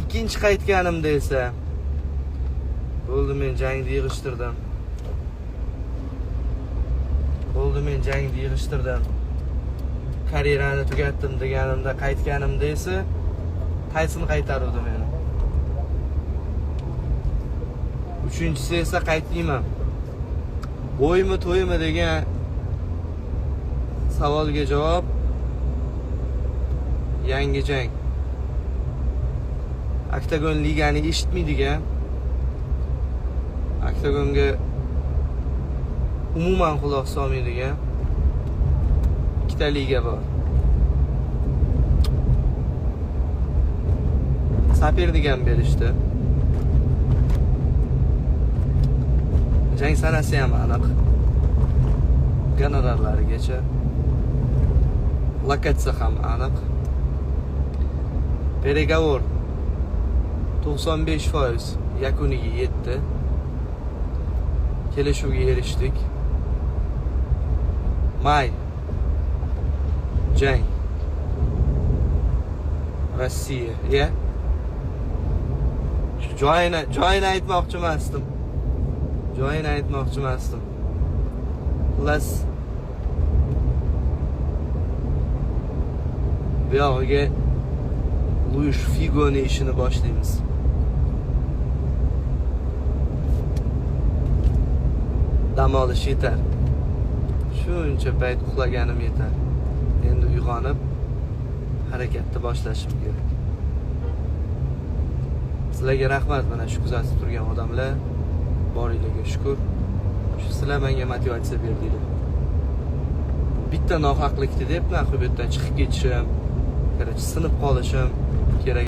ikkinchi qaytganimda esa bo'ldi, men jangni yig'ishtirdim. Karyerani tugatdim deganimda, qaytganimda esa Tayson qaytaruvdi meni. Uchinchisi esa qaytmayman. Bo'ymi to'ymi degan savolga javob yangi jang. Oktagon ligani eshitmaydigan, Oktagonga umuman quloq solmaydigan ikkita liga bor. Saperdigan berishdi. Jang sanasi ham aniq. Gonorarlarigacha. Lokatsiya ham aniq. Переговор 95% yakuniga yetdi. Kelishuvga erishdik. May jang Rossiya, ya. Joyini aytmoqchi emasdim. Xullas bu yog'iga Luis Figo'ning ishini boshlaymiz. Dam olish yetar. Shuncha payt uxlaganim yetar. Endi uyg'onib harakatni boshlashim kerak. Sizlarga rahmat, mana shu kuzatib turgan odamlar. Boringlarga shukr. Shu sizlar menga motivatsiya berdinglar. Bitta nohaqlikni deb, bu yerdan chiqib ketishim, sinib qolishim